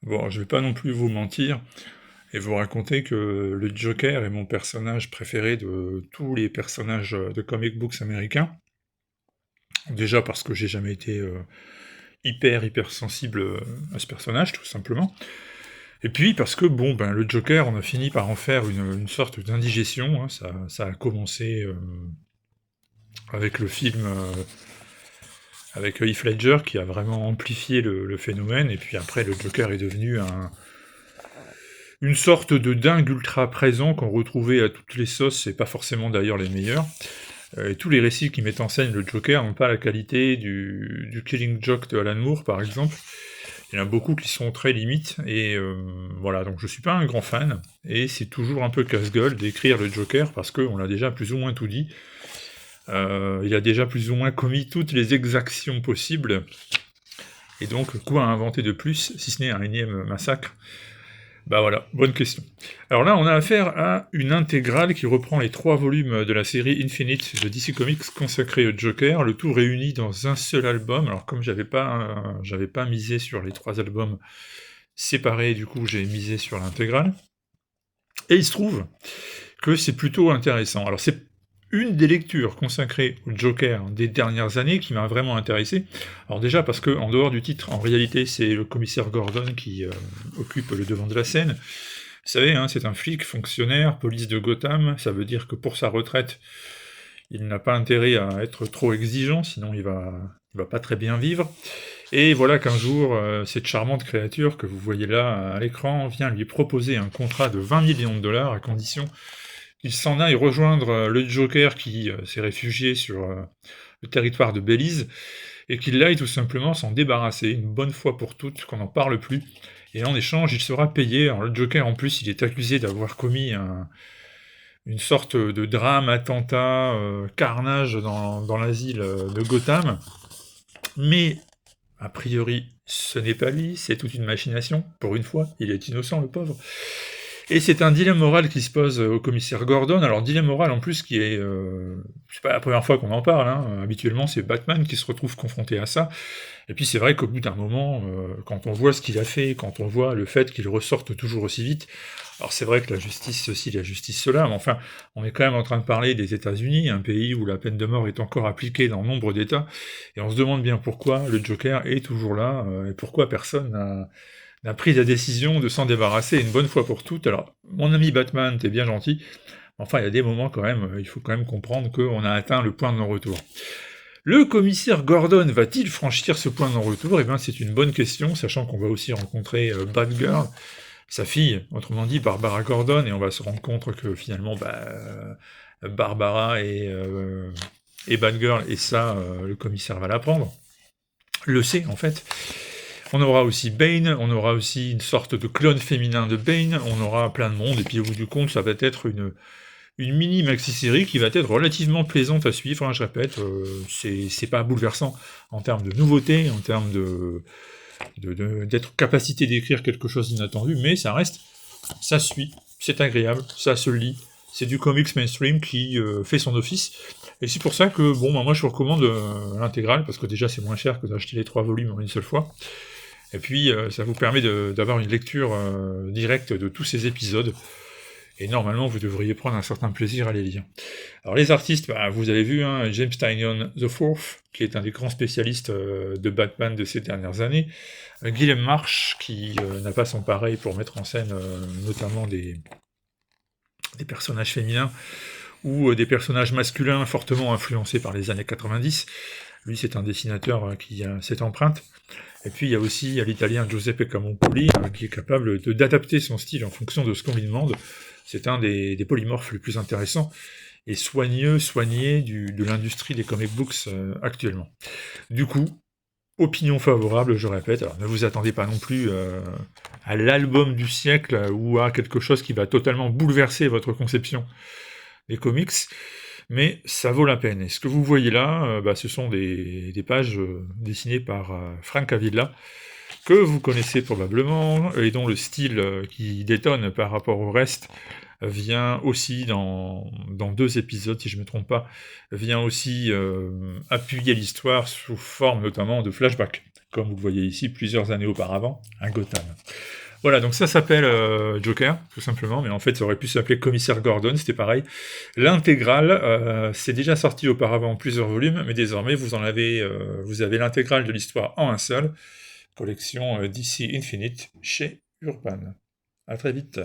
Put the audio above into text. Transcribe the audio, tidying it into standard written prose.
Bon, je vais pas non plus vous mentir et vous raconter que le Joker est mon personnage préféré de tous les personnages de comic books américains. Déjà parce que j'ai jamais été hyper sensible à ce personnage, tout simplement. Et puis parce que, bon, ben, le Joker, on a fini par en faire une sorte d'indigestion, hein. Ça a commencé avec le film avec Heath Ledger, qui a vraiment amplifié le phénomène, et puis après, le Joker est devenu une sorte de dingue ultra présent qu'on retrouvait à toutes les sauces, et pas forcément d'ailleurs les meilleurs. Et tous les récits qui mettent en scène le Joker n'ont pas la qualité du Killing Joke de Alan Moore, par exemple. Il y en a beaucoup qui sont très limites, et voilà, donc je suis pas un grand fan, et c'est toujours un peu casse-gueule d'écrire le Joker, parce qu'on l'a déjà plus ou moins tout dit. Il a déjà plus ou moins commis toutes les exactions possibles, et donc quoi inventer de plus, si ce n'est un énième massacre? Bah voilà, bonne question. Alors là, on a affaire à une intégrale qui reprend les 3 volumes de la série Infinite de DC Comics consacrée au Joker, le tout réuni dans un seul album. Alors comme j'avais pas misé sur les 3 albums séparés, du coup j'ai misé sur l'intégrale. Et il se trouve que c'est plutôt intéressant. Alors c'est une des lectures consacrées au Joker des dernières années qui m'a vraiment intéressé. Alors déjà parce que, en dehors du titre, en réalité c'est le commissaire Gordon qui occupe le devant de la scène. Vous savez, hein, c'est un flic fonctionnaire, police de Gotham, ça veut dire que pour sa retraite, il n'a pas intérêt à être trop exigeant, sinon il va pas très bien vivre. Et voilà qu'un jour, cette charmante créature que vous voyez là à l'écran vient lui proposer un contrat de 20 millions de dollars à condition qu'il s'en aille rejoindre le Joker qui s'est réfugié sur le territoire de Belize, et qu'il aille tout simplement s'en débarrasser, une bonne fois pour toutes, qu'on n'en parle plus, et en échange, il sera payé. Alors le Joker, en plus, il est accusé d'avoir commis une sorte de drame, attentat, carnage dans l'asile de Gotham, mais a priori, ce n'est pas lui, c'est toute une machination, pour une fois, il est innocent, le pauvre. Et c'est un dilemme moral qui se pose au commissaire Gordon. Alors dilemme moral en plus qui est, c'est pas la première fois qu'on en parle, hein. Habituellement c'est Batman qui se retrouve confronté à ça. Et puis c'est vrai qu'au bout d'un moment, quand on voit ce qu'il a fait, quand on voit le fait qu'il ressorte toujours aussi vite, alors c'est vrai que la justice ceci, la justice cela, mais enfin, on est quand même en train de parler des États-Unis, un pays où la peine de mort est encore appliquée dans nombre d'États, et on se demande bien pourquoi le Joker est toujours là, et pourquoi personne n'a pris la décision de s'en débarrasser une bonne fois pour toutes. Alors, mon ami Batman, t'es bien gentil, mais enfin, il y a des moments quand même, il faut quand même comprendre qu'on a atteint le point de non-retour. Le commissaire Gordon va-t-il franchir ce point de non-retour? Eh bien, c'est une bonne question, sachant qu'on va aussi rencontrer Batgirl, sa fille, autrement dit Barbara Gordon, et on va se rendre compte que finalement, Barbara et Batgirl, et ça, le commissaire va l'apprendre, le sait en fait. On aura aussi Bane, on aura aussi une sorte de clone féminin de Bane, on aura plein de monde, et puis au bout du compte, ça va être une mini maxi-série qui va être relativement plaisante à suivre, hein, je répète, c'est pas bouleversant en termes de nouveautés, en termes d'être capacité d'écrire quelque chose d'inattendu, mais ça reste, ça suit, c'est agréable, ça se lit, c'est du comics mainstream qui fait son office, et c'est pour ça que, bon, bah, moi je vous recommande l'intégrale, parce que déjà c'est moins cher que d'acheter les 3 volumes en une seule fois, et puis ça vous permet d'avoir une lecture directe de tous ces épisodes, et normalement vous devriez prendre un certain plaisir à les lire. Alors les artistes, bah, vous avez vu, hein, James Tynion IV, qui est un des grands spécialistes de Batman de ces dernières années, Guillaume March, qui n'a pas son pareil pour mettre en scène notamment des personnages féminins, ou des personnages masculins fortement influencés par les années 90. Lui, c'est un dessinateur qui a cette empreinte. Et puis, il y a aussi l'italien Giuseppe Camuncoli, qui est capable d'adapter son style en fonction de ce qu'on lui demande. C'est un des polymorphes les plus intéressants et soigné de l'industrie des comic books actuellement. Du coup, opinion favorable, je répète. Alors, ne vous attendez pas non plus à l'album du siècle ou à quelque chose qui va totalement bouleverser votre conception des comics, mais ça vaut la peine. Et ce que vous voyez là, ce sont des pages dessinées par Frank Avila, que vous connaissez probablement, et dont le style qui détonne par rapport au reste vient aussi dans 2 épisodes, si je ne me trompe pas, vient aussi appuyer l'histoire sous forme notamment de flashback. comme vous le voyez ici, plusieurs années auparavant, à Gotham. Voilà, donc ça s'appelle Joker, tout simplement, mais en fait ça aurait pu s'appeler Commissaire Gordon, c'était pareil. L'intégrale, c'est déjà sorti auparavant en plusieurs volumes, mais désormais vous avez l'intégrale de l'histoire en un seul, collection DC Infinite chez Urban. À très vite.